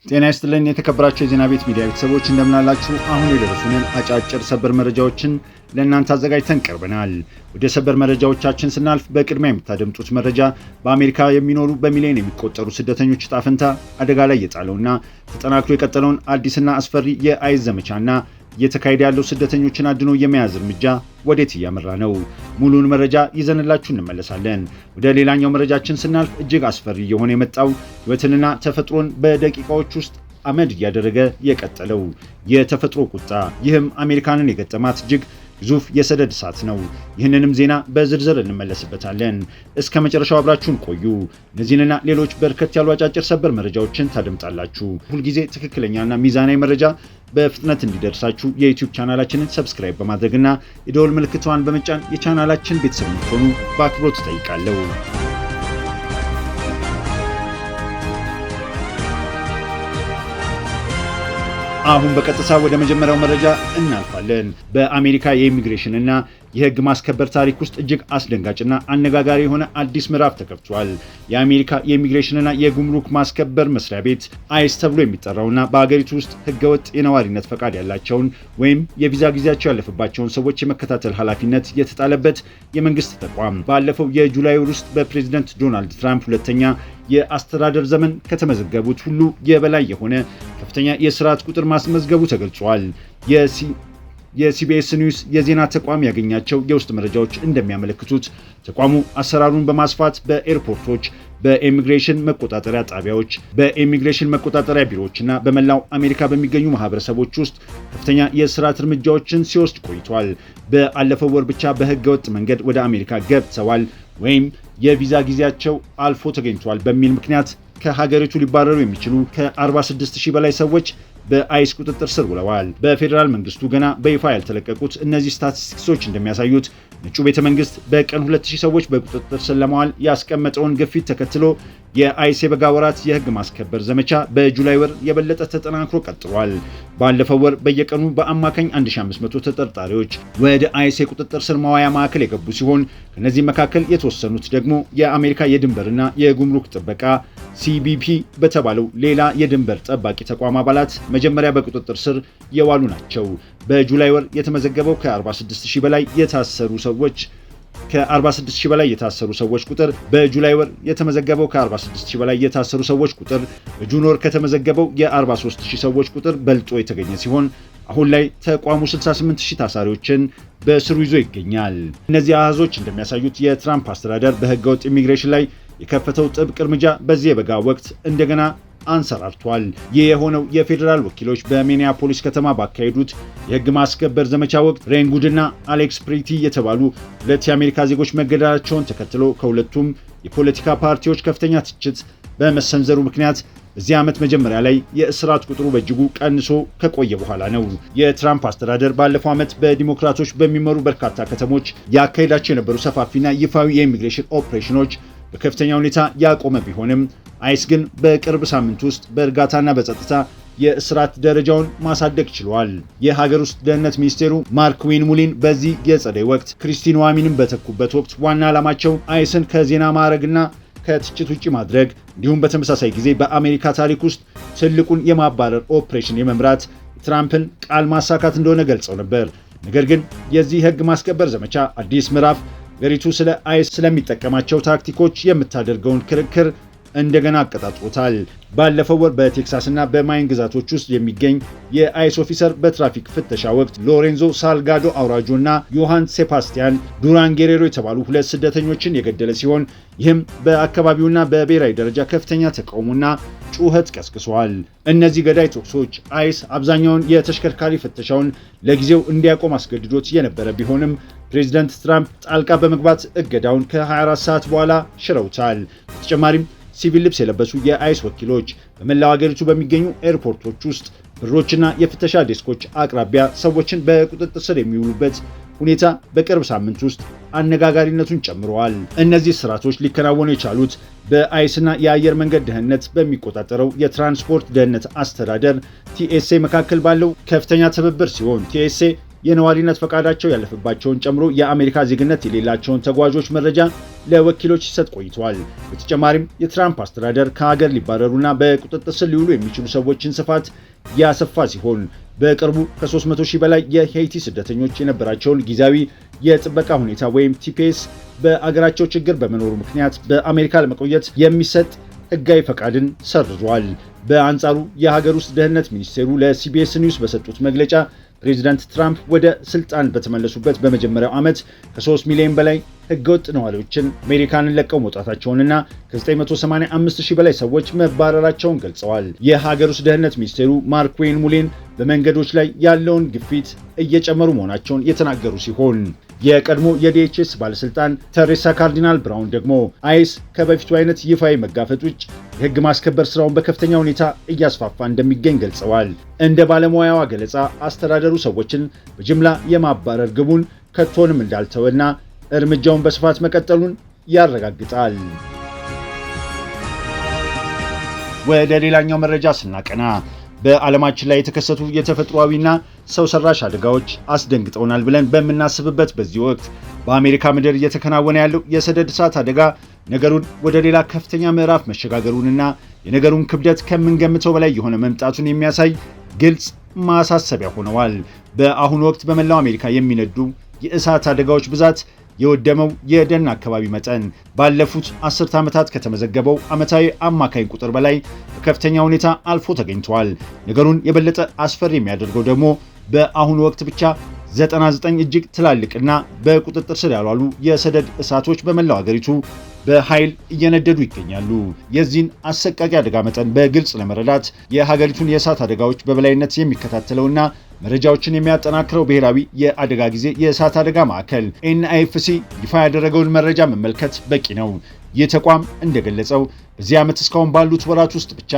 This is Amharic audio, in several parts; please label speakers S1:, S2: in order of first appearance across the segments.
S1: ጤና ይስጥልኝ የተከበራችሁ የዜና ቤት ሚዲያ ቤተሰቦች እንደምናላችሁ። አሁን የደረሱንን አጫጭር ሰበር መረጃዎችን ለእናንተ አዘጋጅተን ቀርበናል። ወደ ሰበር መረጃዎቻችን ስናልፍ በቅድሚያ የምታደምጡት መረጃ በአሜሪካ የሚኖሩ በሚሊዮን የሚቆጠሩ ስደተኞች ዕጣ ፈንታ አደጋ ላይ የጣለውና ተጠናክሮ የቀጠለውን አዲስና አስፈሪ የአይስ ዘመቻና እየተካሄደ ያለው ስደተኞችን አድኖ የመያዝ እርምጃ ወዴት እያመራ ነው? ሙሉን መረጃ ይዘንላችሁ እንመለሳለን። ወደ ሌላኛው መረጃችን ስናልፍ እጅግ አስፈሪ የሆነ የመጣው ሕይወትንና ተፈጥሮን በደቂቃዎች ውስጥ አመድ እያደረገ የቀጠለው የተፈጥሮ ቁጣ፣ ይህም አሜሪካንን የገጠማት እጅግ ግዙፍ የሰደድ እሳት ነው። ይህንንም ዜና በዝርዝር እንመለስበታለን። እስከ መጨረሻው አብራችሁን ቆዩ። እነዚህንና ሌሎች በርከት ያሉ አጫጭር ሰበር መረጃዎችን ታደምጣላችሁ። ሁልጊዜ ትክክለኛና ሚዛናዊ መረጃ በፍጥነት እንዲደርሳችሁ የዩቲዩብ ቻናላችንን ሰብስክራይብ በማድረግና የደወል ምልክቷን በመጫን የቻናላችን ቤተሰብ እንድትሆኑ በአክብሮት እጠይቃለሁ። አሁን በቀጥታ ወደ መጀመሪያው መረጃ እናልፋለን። በአሜሪካ የኢሚግሬሽን እና የሕግ ማስከበር ታሪክ ውስጥ እጅግ አስደንጋጭና አነጋጋሪ የሆነ አዲስ ምዕራፍ ተከፍቷል። የአሜሪካ የኢሚግሬሽን እና የጉምሩክ ማስከበር መስሪያ ቤት አይስ ተብሎ የሚጠራውና በአገሪቱ ውስጥ ሕገወጥ የነዋሪነት ፈቃድ ያላቸውን ወይም የቪዛ ጊዜያቸው ያለፈባቸውን ሰዎች የመከታተል ኃላፊነት የተጣለበት የመንግስት ተቋም ባለፈው የጁላይ ወር ውስጥ በፕሬዝዳንት ዶናልድ ትራምፕ ሁለተኛ የአስተዳደር ዘመን ከተመዘገቡት ሁሉ የበላይ የሆነ ከፍተኛ የስርዓት ቁጥር ማስመዝገቡ ተገልጿል። የሲቢኤስ ኒውስ የዜና ተቋም ያገኛቸው የውስጥ መረጃዎች እንደሚያመለክቱት ተቋሙ አሰራሩን በማስፋት በኤርፖርቶች፣ በኢሚግሬሽን መቆጣጠሪያ ጣቢያዎች፣ በኢሚግሬሽን መቆጣጠሪያ ቢሮዎችና በመላው አሜሪካ በሚገኙ ማህበረሰቦች ውስጥ ከፍተኛ የስርዓት እርምጃዎችን ሲወስድ ቆይቷል። በአለፈው ወር ብቻ በህገወጥ መንገድ ወደ አሜሪካ ገብተዋል ወይም የቪዛ ጊዜያቸው አልፎ ተገኝቷል በሚል ምክንያት ከሀገሪቱ ሊባረሩ የሚችሉ ከ46000 በላይ ሰዎች በአይስ ቁጥጥር ስር ውለዋል። በፌዴራል መንግስቱ ገና በይፋ ያልተለቀቁት እነዚህ ስታቲስቲክሶች እንደሚያሳዩት ነጩ ቤተ መንግስት በቀን 2000 ሰዎች በቁጥጥር ስር ለማዋል ያስቀመጠውን ግፊት ተከትሎ የአይስ የበጋ ወራት የህግ ማስከበር ዘመቻ በጁላይ ወር የበለጠ ተጠናክሮ ቀጥሏል። ባለፈው ወር በየቀኑ በአማካኝ 1500 ተጠርጣሪዎች ወደ አይስ የቁጥጥር ስር ማዋያ ማዕከል የገቡ ሲሆን ከነዚህ መካከል የተወሰኑት ደግሞ የአሜሪካ የድንበርና የጉምሩክ ጥበቃ ሲቢፒ በተባለው ሌላ የድንበር ጠባቂ ተቋም አባላት መጀመሪያ በቁጥጥር ስር የዋሉ ናቸው። በጁላይ ወር የተመዘገበው ከ46000 በላይ የታሰሩ ሰዎች ቁጥር በጁላይ ወር የተመዘገበው ከ46000 በላይ የታሰሩ ሰዎች ቁጥር በጁን ወር ከተመዘገበው የ43000 ሰዎች ቁጥር በልጦ የተገኘ ሲሆን አሁን ላይ ተቋሙ 68000 ታሳሪዎችን በስሩ ይዞ ይገኛል። እነዚህ አሃዞች እንደሚያሳዩት የትራምፕ አስተዳደር በህገወጥ ኢሚግሬሽን ላይ የከፈተው ጥብቅ እርምጃ በዚህ የበጋ ወቅት እንደገና አንሰራርቷል። ይህ የሆነው የፌዴራል ወኪሎች በሚኒያፖሊስ ከተማ ባካሄዱት የህግ ማስከበር ዘመቻ ወቅት ሬን ጉድና አሌክስ ፕሪቲ የተባሉ ሁለት የአሜሪካ ዜጎች መገደላቸውን ተከትሎ ከሁለቱም የፖለቲካ ፓርቲዎች ከፍተኛ ትችት በመሰንዘሩ ምክንያት በዚህ ዓመት መጀመሪያ ላይ የእስራት ቁጥሩ በእጅጉ ቀንሶ ከቆየ በኋላ ነው። የትራምፕ አስተዳደር ባለፈው ዓመት በዲሞክራቶች በሚመሩ በርካታ ከተሞች ያካሄዳቸው የነበሩ ሰፋፊና ይፋዊ የኢሚግሬሽን ኦፕሬሽኖች በከፍተኛ ሁኔታ ያቆመ ቢሆንም አይስ ግን በቅርብ ሳምንት ውስጥ በእርጋታና በጸጥታ የእስራት ደረጃውን ማሳደግ ችሏል። የሀገር ውስጥ ደህንነት ሚኒስቴሩ ማርክ ዊንሙሊን በዚህ የጸደይ ወቅት ክሪስቲን ዋሚንን በተኩበት ወቅት ዋና ዓላማቸው አይስን ከዜና ማዕረግና ከትችት ውጪ ማድረግ እንዲሁም በተመሳሳይ ጊዜ በአሜሪካ ታሪክ ውስጥ ትልቁን የማባረር ኦፕሬሽን የመምራት ትራምፕን ቃል ማሳካት እንደሆነ ገልጸው ነበር። ነገር ግን የዚህ ህግ ማስከበር ዘመቻ አዲስ ምዕራፍ ሀገሪቱ ስለ አይስ ስለሚጠቀማቸው ታክቲኮች የምታደርገውን ክርክር እንደገና አቀጣጥሎታል። ባለፈው ወር በቴክሳስ እና በማይን ግዛቶች ውስጥ የሚገኝ የአይስ ኦፊሰር በትራፊክ ፍተሻ ወቅት ሎሬንዞ ሳልጋዶ አውራጆ እና ዮሐን ሴባስቲያን ዱራን ጌሬሮ የተባሉ ሁለት ስደተኞችን የገደለ ሲሆን ይህም በአካባቢውና በብሔራዊ ደረጃ ከፍተኛ ተቃውሞና ጩኸት ቀስቅሷል። እነዚህ ገዳይ ተኩሶች አይስ አብዛኛውን የተሽከርካሪ ፍተሻውን ለጊዜው እንዲያቆም አስገድዶት የነበረ ቢሆንም ፕሬዚዳንት ትራምፕ ጣልቃ በመግባት እገዳውን ከ24 ሰዓት በኋላ ሽረውታል። በተጨማሪም ሲቪል ልብስ የለበሱ የአይስ ወኪሎች በመላው ሀገሪቱ በሚገኙ ኤርፖርቶች ውስጥ በሮችና የፍተሻ ዴስኮች አቅራቢያ ሰዎችን በቁጥጥር ስር የሚውሉበት ሁኔታ በቅርብ ሳምንት ውስጥ አነጋጋሪነቱን ጨምረዋል። እነዚህ ስርዓቶች ሊከናወኑ የቻሉት በአይስና የአየር መንገድ ደህንነት በሚቆጣጠረው የትራንስፖርት ደህንነት አስተዳደር ቲኤስኤ መካከል ባለው ከፍተኛ ትብብር ሲሆን ቲኤስኤ የነዋሪነት ፈቃዳቸው ያለፈባቸውን ጨምሮ የአሜሪካ ዜግነት የሌላቸውን ተጓዦች መረጃ ለወኪሎች ሲሰጥ ቆይቷል። በተጨማሪም የትራምፕ አስተዳደር ከሀገር ሊባረሩና በቁጥጥር ስር ሊውሉ የሚችሉ ሰዎችን ስፋት ያሰፋ ሲሆን በቅርቡ ከ300 ሺህ በላይ የሄይቲ ስደተኞች የነበራቸውን ጊዜያዊ የጥበቃ ሁኔታ ወይም ቲፒኤስ በአገራቸው ችግር በመኖሩ ምክንያት በአሜሪካ ለመቆየት የሚሰጥ ሕጋዊ ፈቃድን ሰርዟል። በአንጻሩ የሀገር ውስጥ ደህንነት ሚኒስቴሩ ለሲቢኤስ ኒውስ በሰጡት መግለጫ ፕሬዚዳንት ትራምፕ ወደ ስልጣን በተመለሱበት በመጀመሪያው ዓመት ከ3 ሚሊዮን በላይ ህገወጥ ነዋሪዎችን አሜሪካንን ለቀው መውጣታቸውንና ከ985 ሺህ በላይ ሰዎች መባረራቸውን ገልጸዋል። የሀገር ውስጥ ደህንነት ሚኒስቴሩ ማርክ ዌይን ሙሌን በመንገዶች ላይ ያለውን ግፊት እየጨመሩ መሆናቸውን የተናገሩ ሲሆን የቀድሞ የዲኤችኤስ ባለስልጣን ተሬሳ ካርዲናል ብራውን ደግሞ አይስ ከበፊቱ አይነት ይፋዊ መጋፈጥ ውጭ የህግ ማስከበር ስራውን በከፍተኛ ሁኔታ እያስፋፋ እንደሚገኝ ገልጸዋል። እንደ ባለሙያዋ ገለጻ አስተዳደሩ ሰዎችን በጅምላ የማባረር ግቡን ከቶንም እንዳልተወና እርምጃውን በስፋት መቀጠሉን ያረጋግጣል። ወደ ሌላኛው መረጃ ስናቀና በዓለማችን ላይ የተከሰቱ የተፈጥሯዊና ሰው ሰራሽ አደጋዎች አስደንግጠውናል ብለን በምናስብበት በዚህ ወቅት በአሜሪካ ምድር እየተከናወነ ያለው የሰደድ እሳት አደጋ ነገሩን ወደ ሌላ ከፍተኛ ምዕራፍ መሸጋገሩንና የነገሩን ክብደት ከምንገምተው በላይ የሆነ መምጣቱን የሚያሳይ ግልጽ ማሳሰቢያ ሆነዋል። በአሁኑ ወቅት በመላው አሜሪካ የሚነዱ የእሳት አደጋዎች ብዛት፣ የወደመው የደን አካባቢ መጠን ባለፉት 10 ዓመታት ከተመዘገበው ዓመታዊ አማካኝ ቁጥር በላይ በከፍተኛ ሁኔታ አልፎ ተገኝቷል። ነገሩን የበለጠ አስፈሪ የሚያደርገው ደግሞ በአሁኑ ወቅት ብቻ 99 እጅግ ትላልቅና በቁጥጥር ስር ያልዋሉ የሰደድ እሳቶች በመላው ሀገሪቱ በኃይል እየነደዱ ይገኛሉ። የዚህን አሰቃቂ አደጋ መጠን በግልጽ ለመረዳት የሀገሪቱን የእሳት አደጋዎች በበላይነት የሚከታተለውና መረጃዎችን የሚያጠናክረው ብሔራዊ የአደጋ ጊዜ የእሳት አደጋ ማዕከል ኤንአይኤፍሲ ይፋ ያደረገውን መረጃ መመልከት በቂ ነው። ይህ ተቋም እንደገለጸው በዚህ ዓመት እስካሁን ባሉት ወራት ውስጥ ብቻ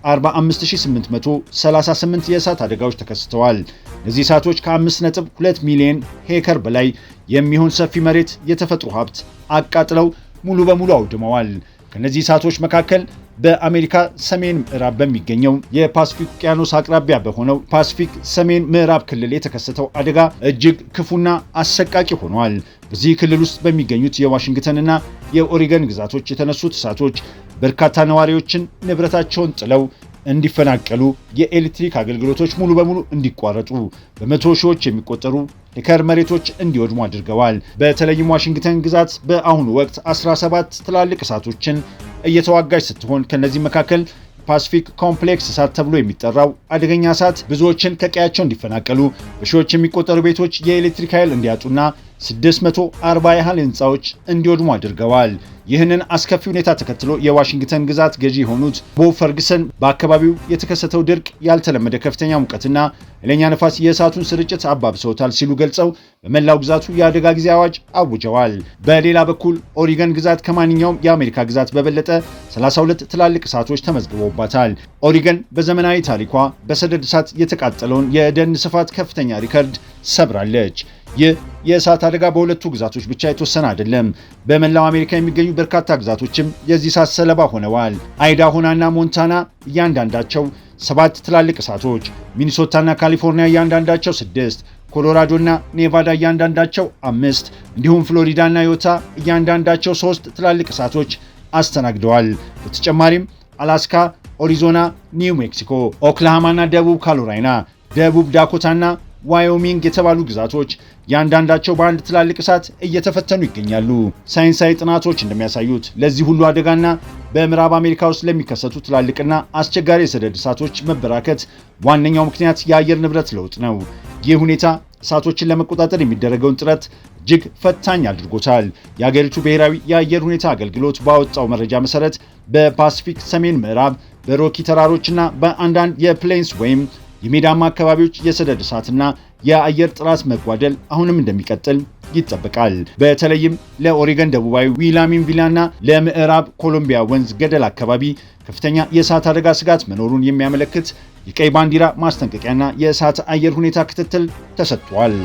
S1: 45838 የእሳት አደጋዎች ተከስተዋል። እነዚህ እሳቶች ከ5.2 ሚሊዮን ሄክታር በላይ የሚሆን ሰፊ መሬት የተፈጥሮ ሀብት አቃጥለው ሙሉ በሙሉ አውድመዋል። ከነዚህ እሳቶች መካከል በአሜሪካ ሰሜን ምዕራብ በሚገኘው የፓሲፊክ ውቅያኖስ አቅራቢያ በሆነው ፓሲፊክ ሰሜን ምዕራብ ክልል የተከሰተው አደጋ እጅግ ክፉና አሰቃቂ ሆኗል። በዚህ ክልል ውስጥ በሚገኙት የዋሽንግተንና የኦሪገን ግዛቶች የተነሱት እሳቶች በርካታ ነዋሪዎችን ንብረታቸውን ጥለው እንዲፈናቀሉ፣ የኤሌክትሪክ አገልግሎቶች ሙሉ በሙሉ እንዲቋረጡ፣ በመቶ ሺዎች የሚቆጠሩ ሄክታር መሬቶች እንዲወድሙ አድርገዋል። በተለይም ዋሽንግተን ግዛት በአሁኑ ወቅት 17 ትላልቅ እሳቶችን እየተዋጋች ስትሆን ከነዚህ መካከል ፓሲፊክ ኮምፕሌክስ እሳት ተብሎ የሚጠራው አደገኛ እሳት ብዙዎችን ከቀያቸው እንዲፈናቀሉ፣ በሺዎች የሚቆጠሩ ቤቶች የኤሌክትሪክ ኃይል እንዲያጡና 640 ያህል ህንፃዎች እንዲወድሙ አድርገዋል። ይህንን አስከፊ ሁኔታ ተከትሎ የዋሽንግተን ግዛት ገዢ የሆኑት ቦብ ፈርግሰን በአካባቢው የተከሰተው ድርቅ፣ ያልተለመደ ከፍተኛ ሙቀትና ኃይለኛ ነፋስ የእሳቱን ስርጭት አባብሰውታል ሲሉ ገልጸው በመላው ግዛቱ የአደጋ ጊዜ አዋጅ አውጀዋል። በሌላ በኩል ኦሪገን ግዛት ከማንኛውም የአሜሪካ ግዛት በበለጠ 32 ትላልቅ እሳቶች ተመዝግበውባታል። ኦሪገን በዘመናዊ ታሪኳ በሰደድ እሳት የተቃጠለውን የደን ስፋት ከፍተኛ ሪከርድ ሰብራለች። ይህ የእሳት አደጋ በሁለቱ ግዛቶች ብቻ የተወሰነ አይደለም። በመላው አሜሪካ የሚገኙ በርካታ ግዛቶችም የዚህ እሳት ሰለባ ሆነዋል። አይዳሆናና ሞንታና እያንዳንዳቸው 7 ትላልቅ እሳቶች፣ ሚኒሶታና ካሊፎርኒያ እያንዳንዳቸው 6፣ ኮሎራዶና ኔቫዳ እያንዳንዳቸው 5 እንዲሁም ፍሎሪዳና ዩታ እያንዳንዳቸው 3 ትላልቅ እሳቶች አስተናግደዋል። በተጨማሪም አላስካ፣ ኦሪዞና፣ ኒው ሜክሲኮ፣ ኦክላሃማና ደቡብ ካሮላይና፣ ደቡብ ዳኮታና ዋዮሚንግ የተባሉ ግዛቶች ያንዳንዳቸው በአንድ ትላልቅ እሳት እየተፈተኑ ይገኛሉ። ሳይንሳዊ ጥናቶች እንደሚያሳዩት ለዚህ ሁሉ አደጋና በምዕራብ አሜሪካ ውስጥ ለሚከሰቱ ትላልቅና አስቸጋሪ የሰደድ እሳቶች መበራከት ዋነኛው ምክንያት የአየር ንብረት ለውጥ ነው። ይህ ሁኔታ እሳቶችን ለመቆጣጠር የሚደረገውን ጥረት እጅግ ፈታኝ አድርጎታል። የአገሪቱ ብሔራዊ የአየር ሁኔታ አገልግሎት ባወጣው መረጃ መሰረት በፓሲፊክ ሰሜን ምዕራብ፣ በሮኪ ተራሮችና በአንዳንድ የፕሌንስ ወይም የሜዳማ አካባቢዎች የሰደድ እሳትና የአየር ጥራት መጓደል አሁንም እንደሚቀጥል ይጠበቃል። በተለይም ለኦሪገን ደቡባዊ ዊላሚንቪላና ለምዕራብ ኮሎምቢያ ወንዝ ገደል አካባቢ ከፍተኛ የእሳት አደጋ ስጋት መኖሩን የሚያመለክት የቀይ ባንዲራ ማስጠንቀቂያና የእሳት አየር ሁኔታ ክትትል ተሰጥቷል።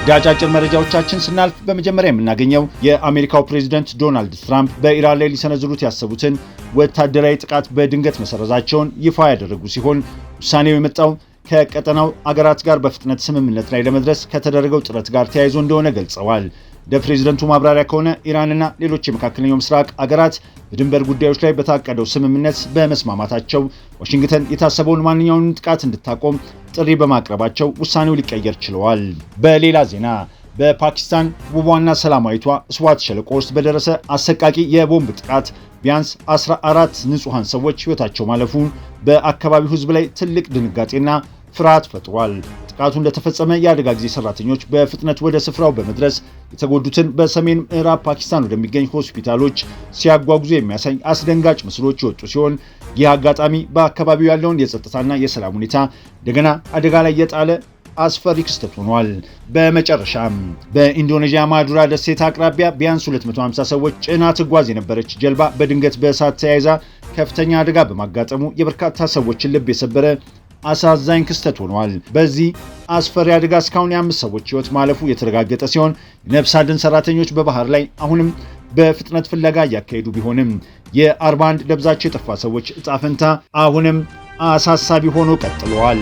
S1: ወደ አጫጭር መረጃዎቻችን ስናልፍ በመጀመሪያ የምናገኘው የአሜሪካው ፕሬዝዳንት ዶናልድ ትራምፕ በኢራን ላይ ሊሰነዝሩት ያሰቡትን ወታደራዊ ጥቃት በድንገት መሰረዛቸውን ይፋ ያደረጉ ሲሆን ውሳኔው የመጣው ከቀጠናው አገራት ጋር በፍጥነት ስምምነት ላይ ለመድረስ ከተደረገው ጥረት ጋር ተያይዞ እንደሆነ ገልጸዋል። እንደ ፕሬዝደንቱ ማብራሪያ ከሆነ ኢራንና ሌሎች የመካከለኛው ምስራቅ አገራት በድንበር ጉዳዮች ላይ በታቀደው ስምምነት በመስማማታቸው ዋሽንግተን የታሰበውን ማንኛውንም ጥቃት እንድታቆም ጥሪ በማቅረባቸው ውሳኔው ሊቀየር ችለዋል። በሌላ ዜና በፓኪስታን ውቧና ሰላማዊቷ ስዋት ሸለቆ ውስጥ በደረሰ አሰቃቂ የቦምብ ጥቃት ቢያንስ 14 ንጹሃን ሰዎች ሕይወታቸው ማለፉ በአካባቢው ሕዝብ ላይ ትልቅ ድንጋጤና ፍርሃት ፈጥሯል። ጥቃቱ እንደተፈጸመ የአደጋ ጊዜ ሰራተኞች በፍጥነት ወደ ስፍራው በመድረስ የተጎዱትን በሰሜን ምዕራብ ፓኪስታን ወደሚገኝ ሆስፒታሎች ሲያጓጉዙ የሚያሳይ አስደንጋጭ ምስሎች የወጡ ሲሆን ይህ አጋጣሚ በአካባቢው ያለውን የጸጥታና የሰላም ሁኔታ እንደገና አደጋ ላይ የጣለ አስፈሪ ክስተት ሆኗል። በመጨረሻም በኢንዶኔዥያ ማዱራ ደሴት አቅራቢያ ቢያንስ 250 ሰዎች ጭና ትጓዝ የነበረች ጀልባ በድንገት በእሳት ተያይዛ ከፍተኛ አደጋ በማጋጠሙ የበርካታ ሰዎችን ልብ የሰበረ አሳዛኝ ክስተት ሆኗል። በዚህ አስፈሪ አደጋ እስካሁን የ5 ሰዎች ሕይወት ማለፉ የተረጋገጠ ሲሆን የነፍስ አድን ሰራተኞች በባህር ላይ አሁንም በፍጥነት ፍለጋ እያካሄዱ ቢሆንም የ41 ደብዛቸው የጠፋ ሰዎች ዕጣ ፈንታ አሁንም አሳሳቢ ሆኖ ቀጥለዋል።